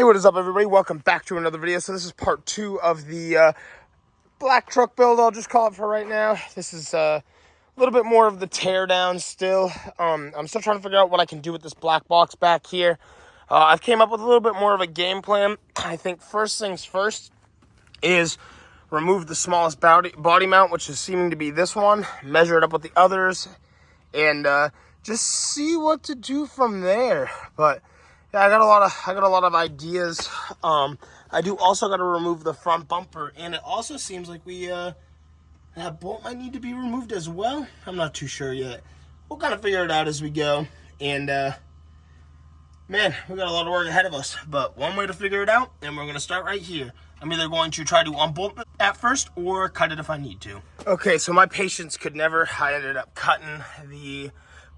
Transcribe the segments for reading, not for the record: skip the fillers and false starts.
what is up, everybody? Welcome back to another video. So this is part 2 of the black truck build, I'll just call it for right now. This is a little bit more of the tear down still. I'm still trying to figure out what I can do with this black box back here. I've came up with a little bit more of a game plan. I think first things first is remove the smallest body mount, which is seeming to be this one, measure it up with the others, and just see what to do from there. But yeah, I got a lot of ideas. I do also got to remove the front bumper, and it also seems like that bolt might need to be removed as well. I'm not too sure yet. We'll kind of figure it out as we go, and man, we got a lot of work ahead of us. But one way to figure it out, and we're gonna start right here. I'm either going to try to unbolt it at first or cut it if I need to. Okay, so my patience could never. I ended up cutting the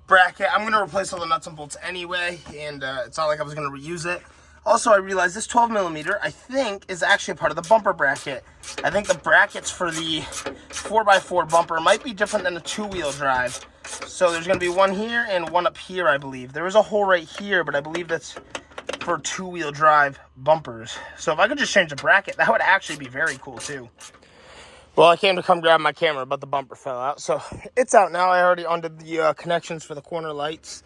bracket. I'm going to replace all the nuts and bolts anyway, and it's not like I was going to reuse it. Also, I realized this 12mm, I think, is actually a part of the bumper bracket. I think the brackets for the 4x4 bumper might be different than a two-wheel drive. So there's going to be one here and one up here, I believe. There is a hole right here, but I believe that's for two-wheel drive bumpers. So if I could just change the bracket, that would actually be very cool, too. Well, I came to come grab my camera, but the bumper fell out. So it's out now. I already undid the connections for the corner lights.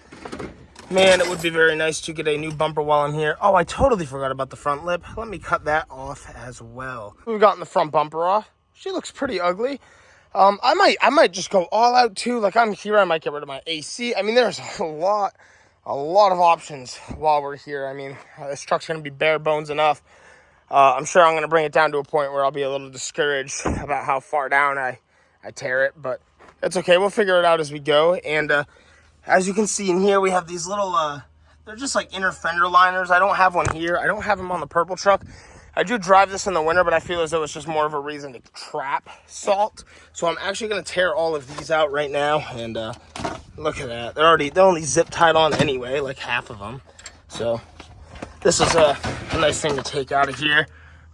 Man, it would be very nice to get a new bumper while in here. Oh, I totally forgot about the front lip. Let me cut that off as well. We've gotten the front bumper off. She looks pretty ugly. I might just go all out too. Like I'm here, I might get rid of my AC. I mean, there's a lot of options while we're here. I mean, this truck's going to be bare bones enough. I'm sure I'm going to bring it down to a point where I'll be a little discouraged about how far down I tear it, but it's okay. We'll figure it out as we go. And as you can see in here, we have these little, they're just like inner fender liners. I don't have one here. I don't have them on the purple truck. I do drive this in the winter, but I feel as though it's just more of a reason to trap salt. So I'm actually going to tear all of these out right now. And look at that. They're only zip tied on anyway, like half of them. So this is a nice thing to take out of here.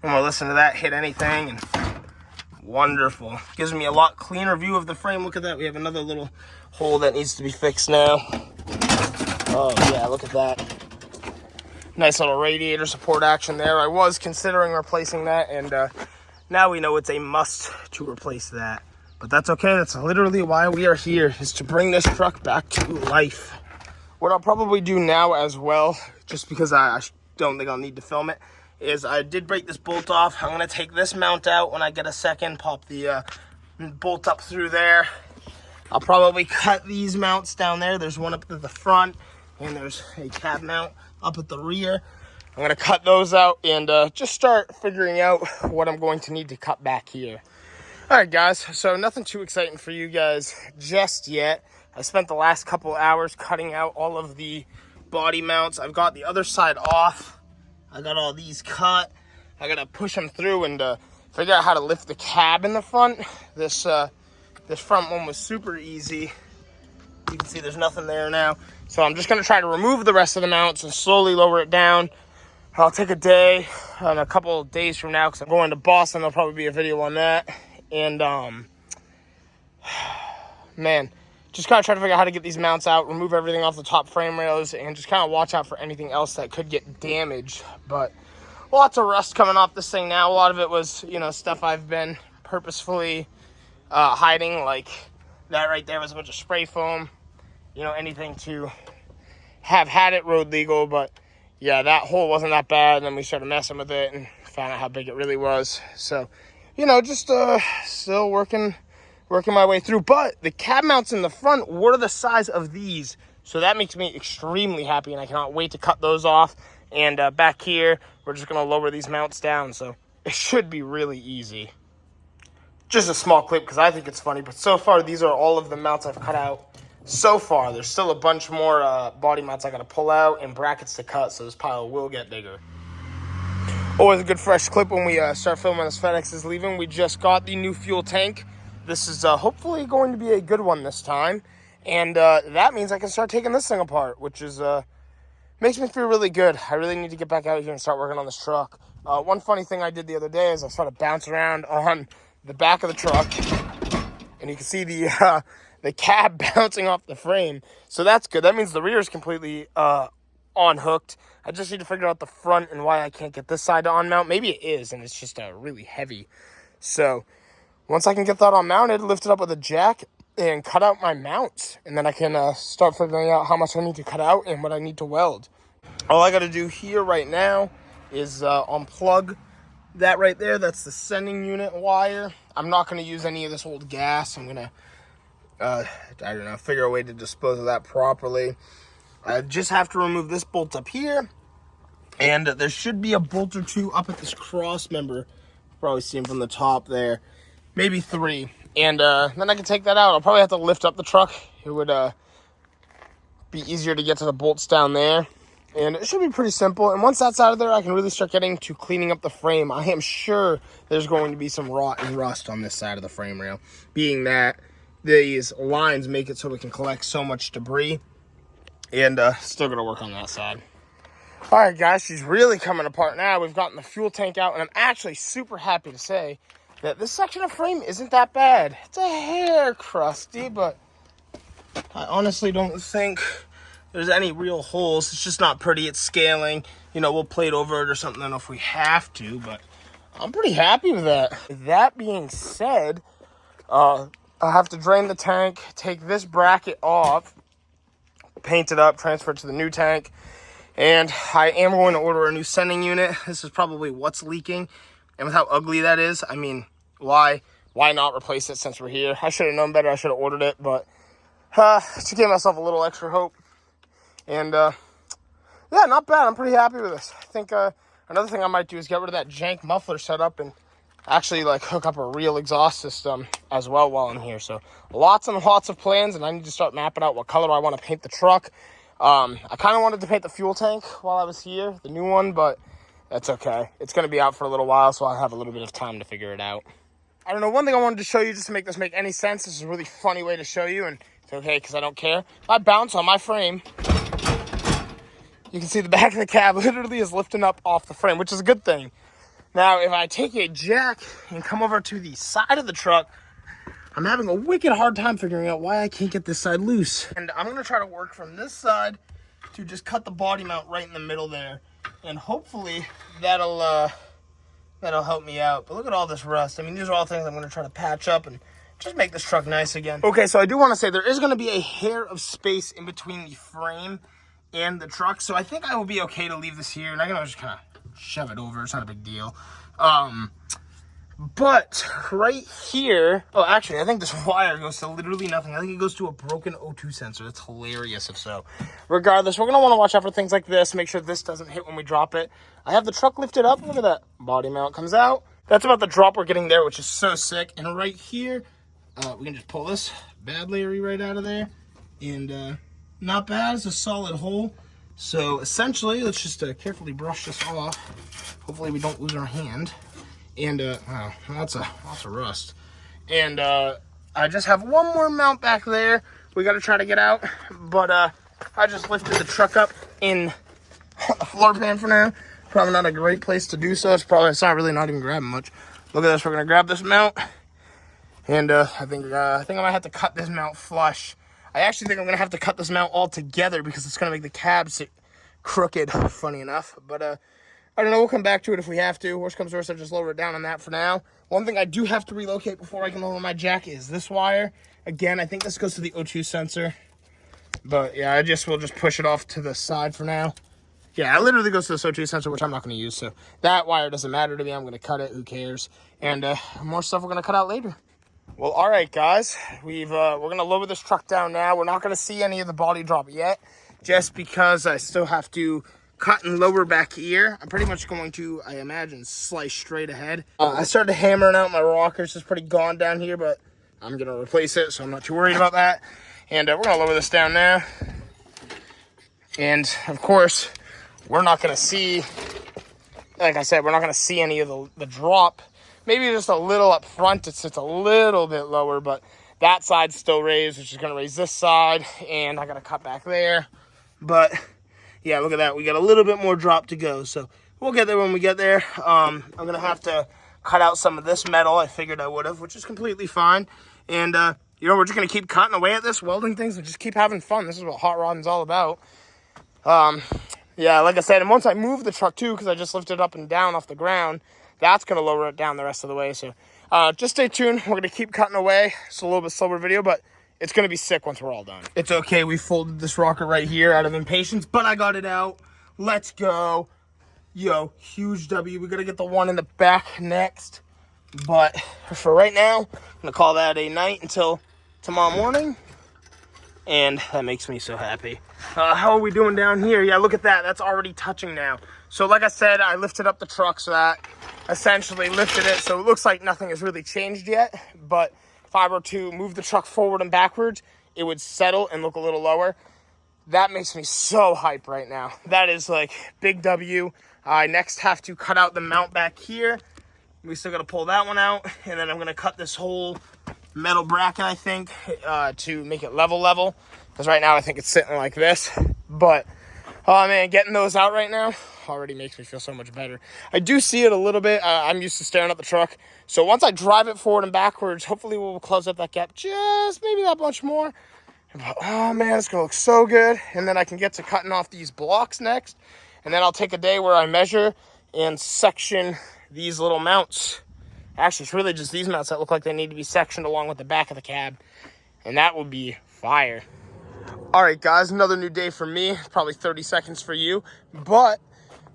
When we listen to that hit anything, and wonderful. Gives me a lot cleaner view of the frame. Look at that. We have another little hole that needs to be fixed now. Oh yeah, look at that. Nice little radiator support action there. I was considering replacing that, and now we know it's a must to replace that. But that's okay. That's literally why we are here, is to bring this truck back to life. What I'll probably do now as well, just because I don't think I'll need to film it, is I did break this bolt off. I'm going to take this mount out when I get a second, pop the bolt up through there. I'll probably cut these mounts down there. There's one up at the front, and there's a cab mount up at the rear. I'm going to cut those out and just start figuring out what I'm going to need to cut back here. All right, guys, so nothing too exciting for you guys just yet. I spent the last couple hours cutting out all of the body mounts. I've got the other side off. I got all these cut. I got to push them through and figure out how to lift the cab in the front. This front one was super easy. You can see there's nothing there now. So I'm just going to try to remove the rest of the mounts and slowly lower it down. I'll take a day and a couple of days from now, because I'm going to Boston. There'll probably be a video on that. And, man, just kind of try to figure out how to get these mounts out, remove everything off the top frame rails, and just kind of watch out for anything else that could get damaged. But lots of rust coming off this thing now. A lot of it was, stuff I've been purposefully hiding. Like that right there was a bunch of spray foam. Anything to have had it road legal. But yeah, that hole wasn't that bad. And then we started messing with it and found out how big it really was. So, just still working my way through. But the cab mounts in the front were the size of these. So that makes me extremely happy, and I cannot wait to cut those off. And back here, we're just going to lower these mounts down. So it should be really easy. Just a small clip because I think it's funny. But so far, these are all of the mounts I've cut out. So far, there's still a bunch more body mounts I got to pull out and brackets to cut. So this pile will get bigger. Always a good fresh clip when we start filming as FedEx is leaving. We just got the new fuel tank. This is hopefully going to be a good one this time. And that means I can start taking this thing apart, which is makes me feel really good. I really need to get back out here and start working on this truck. One funny thing I did the other day is I started bouncing around on the back of the truck. And you can see the cab bouncing off the frame. So that's good. That means the rear is completely unhooked. I just need to figure out the front and why I can't get this side to on-mount. Maybe it is, and it's just really heavy. So once I can get that on-mounted, lift it up with a jack, and cut out my mounts. And then I can start figuring out how much I need to cut out and what I need to weld. All I got to do here right now is unplug that right there. That's the sending unit wire. I'm not going to use any of this old gas. I'm going to, I don't know, figure a way to dispose of that properly. I just have to remove this bolt up here. And there should be a bolt or two up at this cross member. Probably see them from the top there. Maybe 3. And then I can take that out. I'll probably have to lift up the truck. It would be easier to get to the bolts down there. And it should be pretty simple. And once that's out of there, I can really start getting to cleaning up the frame. I am sure there's going to be some rot and rust on this side of the frame rail, being that these lines make it so we can collect so much debris. And still going to work on that side. All right, guys, she's really coming apart now. We've gotten the fuel tank out, and I'm actually super happy to say that this section of frame isn't that bad. It's a hair crusty, but I honestly don't think there's any real holes. It's just not pretty. It's scaling. You know, we'll plate over it or something if we have to, but I'm pretty happy with that. That being said, I'll have to drain the tank, take this bracket off, paint it up, transfer it to the new tank, and I am going to order a new sending unit. This is probably what's leaking, and with how ugly that is, I mean, why not replace it since we're here? I should have known better. I should have ordered it, but to give myself a little extra hope. And yeah, not bad. I'm pretty happy with this. I think another thing I might do is get rid of that jank muffler setup and actually like hook up a real exhaust system as well while I'm here. So lots and lots of plans, and I need to start mapping out what color I want to paint the truck. I kind of wanted to paint the fuel tank while I was here, the new one, but that's okay. It's going to be out for a little while, so I'll have a little bit of time to figure it out. I don't know, one thing I wanted to show you just to make this make any sense. This is a really funny way to show you, and it's okay because I don't care. If I bounce on my frame, you can see the back of the cab literally is lifting up off the frame, which is a good thing. Now, if I take a jack and come over to the side of the truck, I'm having a wicked hard time figuring out why I can't get this side loose. And I'm going to try to work from this side to just cut the body mount right in the middle there. And hopefully that'll help me out. But look at all this rust. I mean, these are all things I'm going to try to patch up and just make this truck nice again. Okay, so I do want to say there is going to be a hair of space in between the frame and the truck. So I think I will be okay to leave this here. And I can just kind of shove it over. It's not a big deal. But right here, oh, actually, I think this wire goes to literally nothing. I think it goes to a broken O2 sensor. That's hilarious if so. Regardless, we're going to want to watch out for things like this. Make sure this doesn't hit when we drop it. I have the truck lifted up. Look at that. Body mount comes out. That's about the drop we're getting there, which is so sick. And right here, we can just pull this bad Larry right out of there. And not bad. It's a solid hole. So essentially, let's just carefully brush this off. Hopefully we don't lose our hand. And wow, lots of rust. And I just have one more mount back there we got to try to get out. But I just lifted the truck up in the floor pan for now. Probably not a great place to do so. It's not really not even grabbing much. Look at this. We're gonna grab this mount, and I think I might have to cut this mount flush. I actually think I'm gonna have to cut this mount all together because it's gonna make the cab sit crooked. Funny enough, but I don't know. We'll come back to it if we have to. Worst comes to worst, I'll just lower it down on that for now. One thing I do have to relocate before I can lower my jack is this wire. Again, I think this goes to the O2 sensor. But yeah, we'll just push it off to the side for now. Yeah, it literally goes to the O2 sensor, which I'm not going to use. So that wire doesn't matter to me. I'm going to cut it. Who cares? And more stuff we're going to cut out later. Well, all right, guys. We're going to lower this truck down now. We're not going to see any of the body drop yet, just because I still have to cut and lower back here. I'm pretty much going to, I imagine, slice straight ahead. I started hammering out my rockers. It's pretty gone down here, but I'm going to replace it, so I'm not too worried about that. And we're going to lower this down now. And, of course, we're not going to see, like I said, we're not going to see any of the drop. Maybe just a little up front. It's a little bit lower, but that side's still raised, which is going to raise this side. And I got to cut back there. But yeah, look at that. We got a little bit more drop to go. So we'll get there when we get there. I'm going to have to cut out some of this metal. I figured I would have, which is completely fine. And, you know, we're just going to keep cutting away at this, welding things, and just keep having fun. This is what hot rodding's all about. Yeah, like I said, and once I move the truck too, because I just lifted it up and down off the ground, that's going to lower it down the rest of the way. So just stay tuned. We're going to keep cutting away. It's a little bit slower video, but it's going to be sick once we're all done. It's okay. We folded this rocker right here out of impatience, but I got it out. Let's go. Yo, huge W. We got to get the one in the back next. But for right now, I'm going to call that a night until tomorrow morning. And that makes me so happy. How are we doing down here? Yeah, look at that. That's already touching now. So like I said, I lifted up the truck, so that essentially lifted it. So it looks like nothing has really changed yet. But if I were to move the truck forward and backwards, it would settle and look a little lower. That makes me so hype right now. That is like big W. I next have to cut out the mount back here. We still got to pull that one out. And then I'm going to cut this whole metal bracket, I think, to make it level. Because right now I think it's sitting like this. But, oh man, getting those out right now already makes me feel so much better. I do see it a little bit. I'm used to staring at the truck. So once I drive it forward and backwards, hopefully we'll close up that gap just maybe that much more. But, oh man, it's going to look so good. And then I can get to cutting off these blocks next. And then I'll take a day where I measure and section these little mounts. Actually, it's really just these mounts that look like they need to be sectioned along with the back of the cab. And that would be fire. All right, guys, another new day for me. Probably 30 seconds for you. But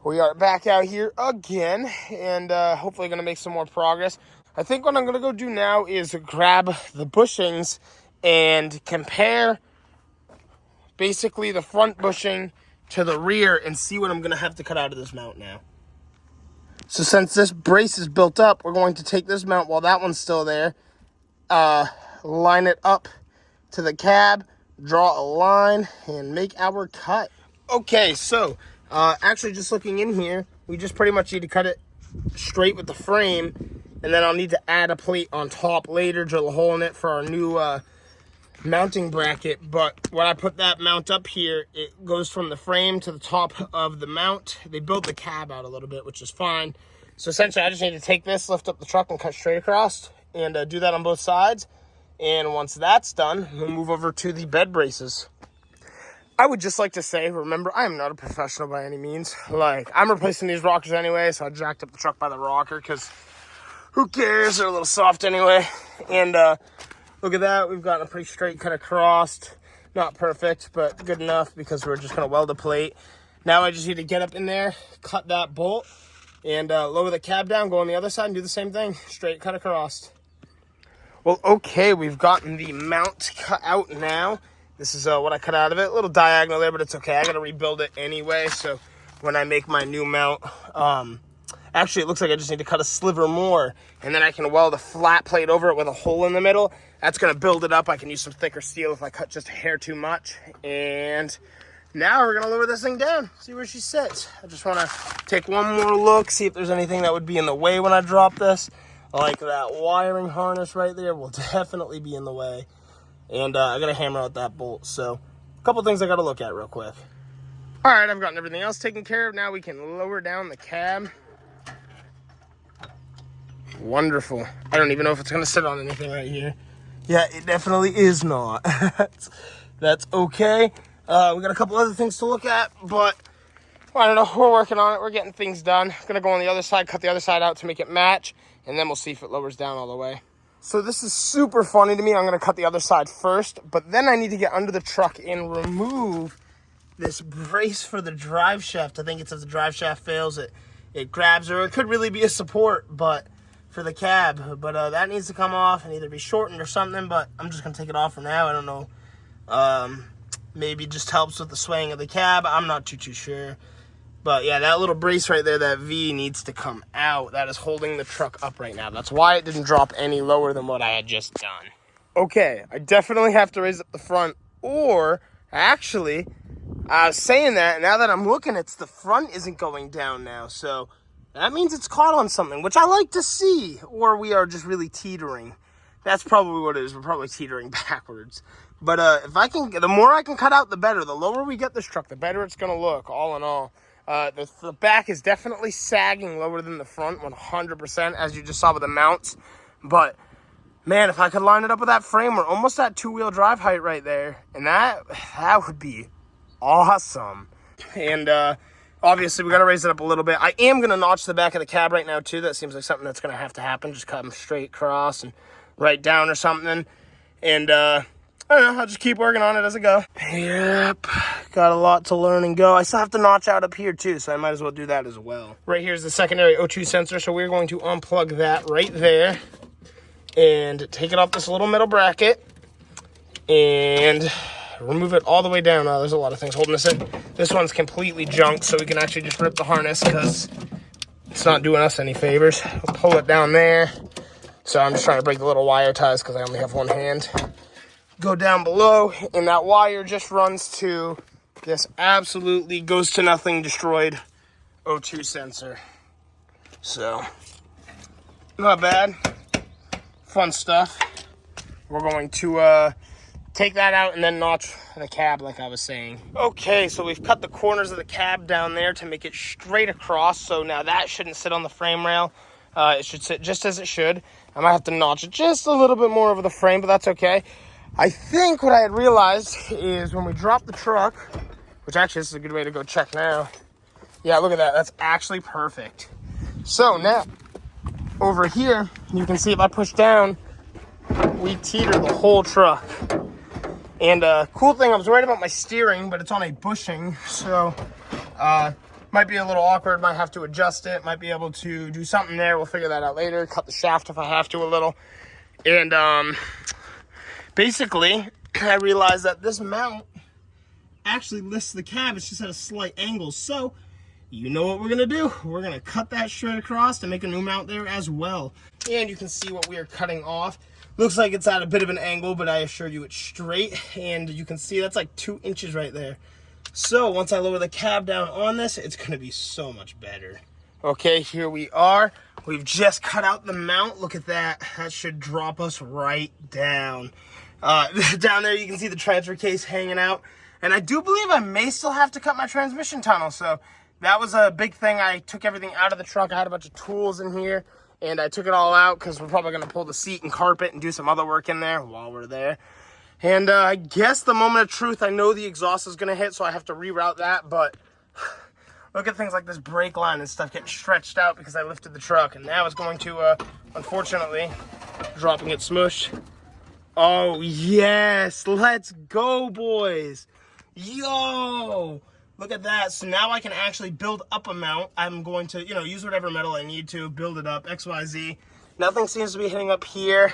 we are back out here again. And hopefully going to make some more progress. I think what I'm going to go do now is grab the bushings and compare basically the front bushing to the rear and see what I'm going to have to cut out of this mount now. So since this brace is built up, we're going to take this mount while that one's still there, line it up to the cab, draw a line, and make our cut. Okay, so actually just looking in here, we just pretty much need to cut it straight with the frame, and then I'll need to add a plate on top later, drill a hole in it for our new mounting bracket. But when I put that mount up here, it goes from the frame to the top of the mount. They built the cab out a little bit, which is fine. So essentially I just need to take this, lift up the truck, and cut straight across, and do that on both sides. And once that's done, we'll move over to the bed braces. I would just like to say, remember, I am not a professional by any means. Like, I'm replacing these rockers anyway, so I jacked up the truck by the rocker, because who cares? They're a little soft anyway. And look at that. We've gotten a pretty straight cut across. Not perfect, but good enough, because we're just going to weld a plate. Now I just need to get up in there, cut that bolt, and lower the cab down, go on the other side, and do the same thing. Straight cut across. Well, okay, we've gotten the mount cut out now. This is what I cut out of it. A little diagonal there, but it's okay. I got to rebuild it anyway, so when I make my new mount, actually, it looks like I just need to cut a sliver more, and then I can weld a flat plate over it with a hole in the middle. That's going to build it up. I can use some thicker steel if I cut just a hair too much. And now we're going to lower this thing down, see where she sits. I just want to take one more look, see if there's anything that would be in the way when I drop this. Like that wiring harness right there will definitely be in the way. And I got to hammer out that bolt. So a couple things I got to look at real quick. All right, I've gotten everything else taken care of. Now we can lower down the cab. Wonderful. I don't even know if it's going to sit on anything right here. Yeah, it definitely is not. That's okay. We got a couple other things to look at, but I don't know. We're working on it. We're getting things done. I'm going to go on the other side, cut the other side out to make it match, and then we'll see if it lowers down all the way. So this is super funny to me. I'm going to cut the other side first, but then I need to get under the truck and remove this brace for the drive shaft. I think it's if the drive shaft fails, it grabs, or it could really be a support, but for the cab. But that needs to come off and either be shortened or something, but I'm just going to take it off for now. I don't know. Maybe it just helps with the swaying of the cab. I'm not too sure. But yeah, that little brace right there, that V, needs to come out. That is holding the truck up right now. That's why it didn't drop any lower than what I had just done. Okay, I definitely have to raise up the front, or actually, I was saying that, now that I'm looking, it's the front isn't going down now. So that means it's caught on something, which I like to see, or we are just really teetering. That's probably what it is. We're probably teetering backwards. But if I can, the more I can cut out, the better. The lower we get this truck, the better it's going to look, all in all. The back is definitely sagging lower than the front, 100%, as you just saw with the mounts. But, man, if I could line it up with that frame, we're almost at two-wheel drive height right there. And that would be awesome. And obviously we got to raise it up a little bit. I am going to notch the back of the cab right now too. That seems like something that's going to have to happen. Just cut them straight across and right down or something. And I don't know, I'll just keep working on it as I go. Yep, got a lot to learn and go. I still have to notch out up here too, so I might as well do that as well. Right here is the secondary O2 sensor, so we're going to unplug that right there and take it off this little metal bracket and remove it all the way down. There's a lot of things holding this in. This one's completely junk, so we can actually just rip the harness because it's not doing us any favors. We'll pull it down there. So I'm just trying to break the little wire ties because I only have one hand. Go down below, and that wire just runs to this absolutely goes to nothing destroyed O2 sensor. So, not bad. Fun stuff. We're going to take that out and then notch the cab like I was saying. Okay, so we've cut the corners of the cab down there to make it straight across. So now that shouldn't sit on the frame rail. It should sit just as it should. I might have to notch it just a little bit more over the frame, but that's okay. I think what I had realized is when we drop the truck, which actually this is a good way to go check now. Yeah, look at that. That's actually perfect. So now, over here, you can see if I push down, we teeter the whole truck. And cool thing, I was worried about my steering, but it's on a bushing, so might be a little awkward, might have to adjust it, might be able to do something there. We'll figure that out later. Cut the shaft if I have to a little. And basically, I realized that this mount actually lifts the cab. It's just at a slight angle. So, you know what we're going to do. We're going to cut that straight across and make a new mount there as well. And you can see what we are cutting off. Looks like it's at a bit of an angle, but I assure you it's straight. And you can see that's like 2 inches right there. So, once I lower the cab down on this, it's going to be so much better. Okay, here we are. We've just cut out the mount. Look at that. That should drop us right down. Down there you can see the transfer case hanging out, and I do believe I may still have to cut my transmission tunnel, so that was a big thing. I took everything out of the truck. I had a bunch of tools in here, and I took it all out because we're probably going to pull the seat and carpet and do some other work in there while we're there. And I guess the moment of truth, I know the exhaust is going to hit, so I have to reroute that, but look at things like this brake line and stuff getting stretched out because I lifted the truck, and now it's going to, unfortunately, dropping it smushed. Oh, yes. Let's go, boys. Yo. Look at that. So now I can actually build up a mount. I'm going to, use whatever metal I need to, build it up, XYZ. Nothing seems to be hitting up here.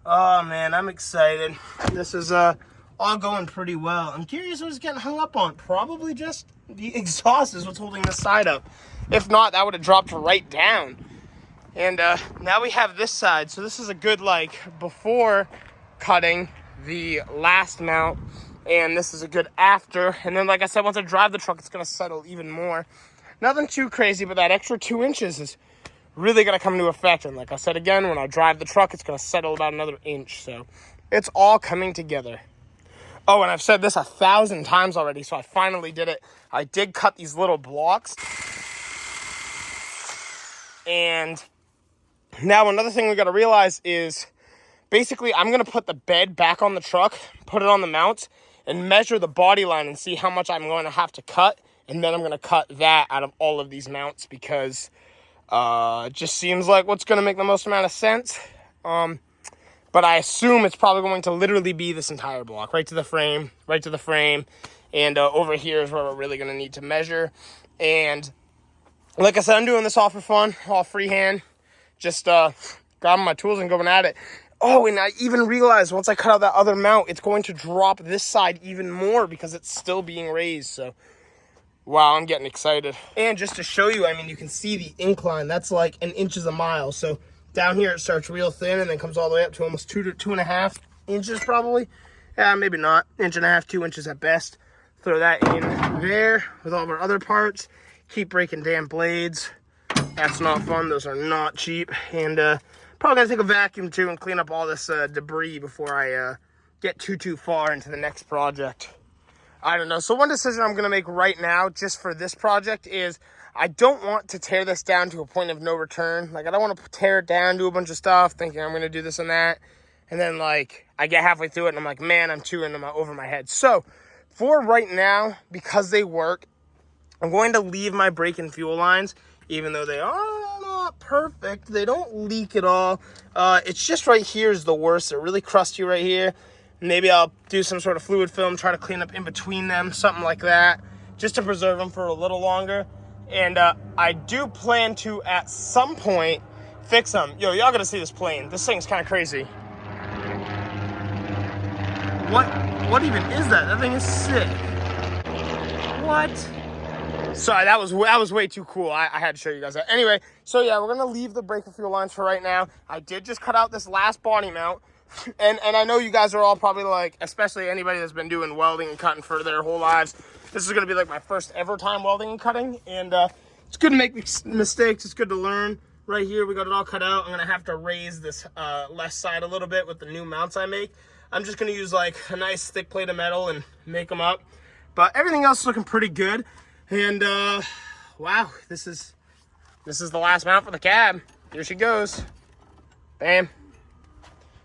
Oh, man, I'm excited. This is all going pretty well. I'm curious what's getting hung up on. Probably just the exhaust is what's holding this side up. If not, that would have dropped right down. And now we have this side. So this is a good, before cutting the last mount. And this is a good after. And then, like I said, once I drive the truck, it's going to settle even more. Nothing too crazy, but that extra 2 inches is really going to come into effect. And like I said again, when I drive the truck, it's going to settle about another inch. So it's all coming together. Oh, and I've said this 1,000 times already, so I finally did it. I did cut these little blocks. And now another thing we got to realize is basically I'm going to put the bed back on the truck, put it on the mounts, and measure the body line and see how much I'm going to have to cut. And then I'm going to cut that out of all of these mounts because it just seems like what's going to make the most amount of sense. But I assume it's probably going to literally be this entire block, right to the frame. And over here is where we're really going to need to measure. And like I said, I'm doing this all for fun, all freehand. Just grabbing my tools and going at it. Oh, and I even realized once I cut out that other mount, it's going to drop this side even more because it's still being raised. So, wow, I'm getting excited. And just to show you, you can see the incline. That's like 1 inch a mile. So down here it starts real thin and then comes all the way up to almost 2 to 2.5 inches probably. Maybe not. 1.5 inches, 2 inches at best. Throw that in there with all of our other parts. Keep breaking damn blades. That's not fun. Those are not cheap. And probably going to take a vacuum too and clean up all this debris before I get too far into the next project. I don't know. So one decision I'm going to make right now just for this project is I don't want to tear this down to a point of no return. I don't want to tear it down, do a bunch of stuff, thinking I'm going to do this and that. And then, I get halfway through it and I'm like, man, I'm too over my head. So for right now, because they work, I'm going to leave my brake and fuel lines, even though they are not perfect. They don't leak at all. It's just right here is the worst. They're really crusty right here. Maybe I'll do some sort of fluid film, try to clean up in between them, something like that, just to preserve them for a little longer. And I do plan to, at some point, fix them. Yo, y'all gotta see this plane. This thing's kind of crazy. What even is that? That thing is sick. What? Sorry, that was way too cool. I had to show you guys that. Anyway, so yeah, we're gonna leave the brake and fuel lines for right now. I did just cut out this last body mount, and I know you guys are all probably like, especially anybody that's been doing welding and cutting for their whole lives, this is gonna be like my first ever time welding and cutting, and it's good to make mistakes. It's good to learn. Right here, we got it all cut out. I'm gonna have to raise this left side a little bit with the new mounts I make. I'm just gonna use like a nice thick plate of metal and make them up, but everything else is looking pretty good. And wow, this is the last mount for the cab. Here she goes. Bam.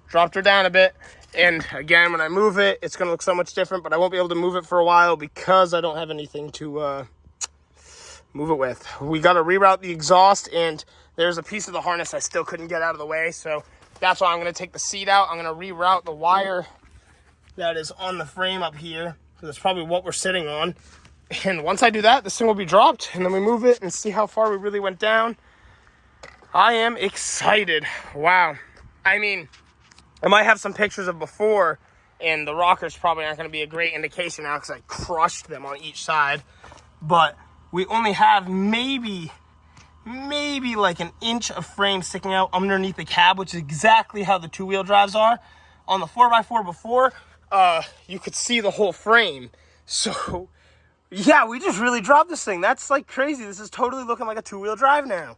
Dropped her down a bit. And again, when I move it, it's gonna look so much different, but I won't be able to move it for a while because I don't have anything to move it with. We gotta reroute the exhaust, and there's a piece of the harness I still couldn't get out of the way, so that's why I'm gonna take the seat out. I'm gonna reroute the wire that is on the frame up here, because that's probably what we're sitting on. And once I do that, this thing will be dropped, and then we move it and see how far we really went down. I am excited. Wow. I mean, I might have some pictures of before, and the rockers probably aren't going to be a great indication now because I crushed them on each side. But we only have maybe like an inch of frame sticking out underneath the cab, which is exactly how the two-wheel drives are. On the 4x4 before, you could see the whole frame. So yeah, we just really dropped this thing. That's like crazy. This is totally looking like a two-wheel drive now.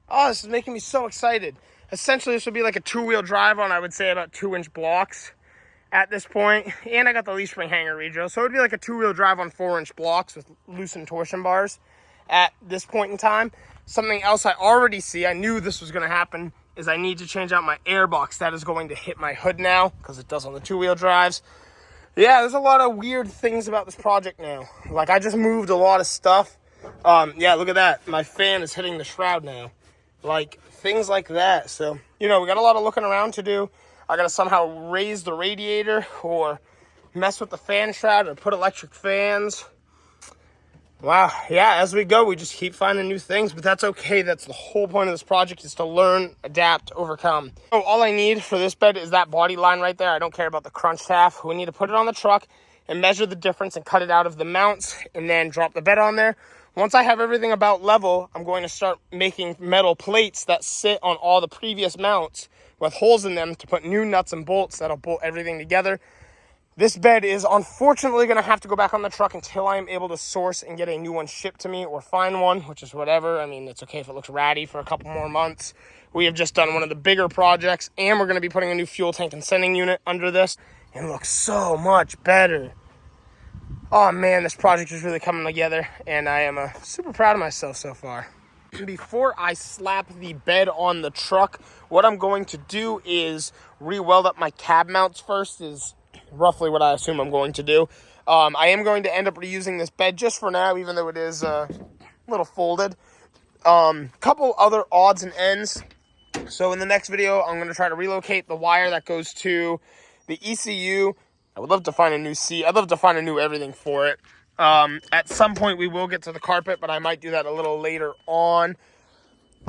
Oh, this is making me so excited. Essentially, this would be like a two-wheel drive on, I would say, about 2-inch blocks at this point. And I got the leaf spring hanger redrill. So it would be like a two-wheel drive on 4-inch blocks with loosened torsion bars at this point in time. Something else I already see, I knew this was going to happen, is I need to change out my air box. That is going to hit my hood now, because it does on the two-wheel drives. Yeah, there's a lot of weird things about this project now. Like, I just moved a lot of stuff. Yeah, look at that. My fan is hitting the shroud now. Like, things like that. So, you know, we got a lot of looking around to do. I got to somehow raise the radiator or mess with the fan shroud or put electric fans. Wow. Yeah, as we go, we just keep finding new things, but that's okay. That's the whole point of this project, is to learn, adapt, overcome. So all I need for this bed is that body line right there. I don't care about the crunch half. We need to put it on the truck and measure the difference and cut it out of the mounts and then drop the bed on there. Once I have everything about level, I'm going to start making metal plates that sit on all the previous mounts with holes in them to put new nuts and bolts that'll bolt everything together. This bed is unfortunately going to have to go back on the truck until I'm able to source and get a new one shipped to me or find one, which is whatever. I mean, it's okay if it looks ratty for a couple more months. We have just done one of the bigger projects, and we're going to be putting a new fuel tank and sending unit under this, and it looks so much better. Oh man, this project is really coming together, and I am super proud of myself so far. Before I slap the bed on the truck, what I'm going to do is re-weld up my cab mounts first, is roughly what I assume I'm going to do. I am going to end up reusing this bed just for now, even though it is a little folded. Couple other odds and ends. So in the next video, I'm going to try to relocate the wire that goes to the ECU. I would love to find a new seat. I'd love to find a new everything for it. At some point, we will get to the carpet, but I might do that a little later on.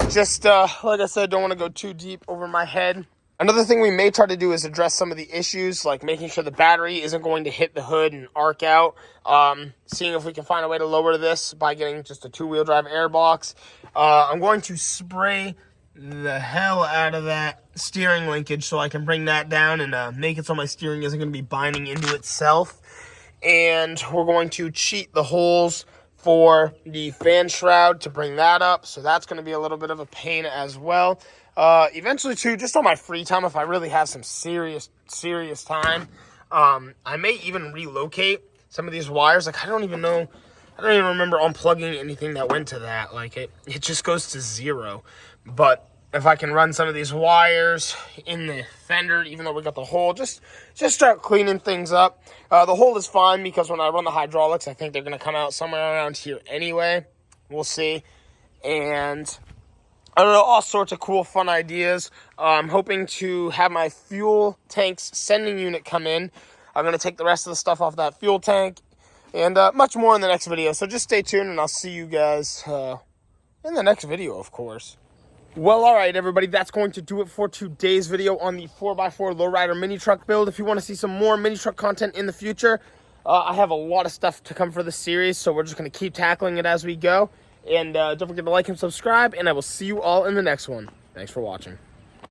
Just, like I said, don't want to go too deep over my head. Another thing we may try to do is address some of the issues, like making sure the battery isn't going to hit the hood and arc out. Seeing if we can find a way to lower this by getting just a two-wheel drive air box. I'm going to spray the hell out of that steering linkage so I can bring that down and make it so my steering isn't going to be binding into itself. And we're going to cheat the holes for the fan shroud to bring that up. So that's going to be a little bit of a pain as well. Eventually too, just on my free time, if I really have some serious time, I may even relocate some of these wires. Like, I don't even remember unplugging anything that went to that. Like, it just goes to zero. But if I can run some of these wires in the fender, even though we got the hole, just start cleaning things up. The hole is fine because when I run the hydraulics, I think they're going to come out somewhere around here anyway. We'll see. And I don't know, all sorts of cool, fun ideas. I'm hoping to have my fuel tanks sending unit come in. I'm going to take the rest of the stuff off that fuel tank and much more in the next video. So just stay tuned and I'll see you guys in the next video, of course. Well, all right, everybody, that's going to do it for today's video on the 4x4 lowrider mini truck build. If you want to see some more mini truck content in the future, I have a lot of stuff to come for this series, so we're just going to keep tackling it as we go. And don't forget to like and subscribe, and I will see you all in the next one. Thanks for watching.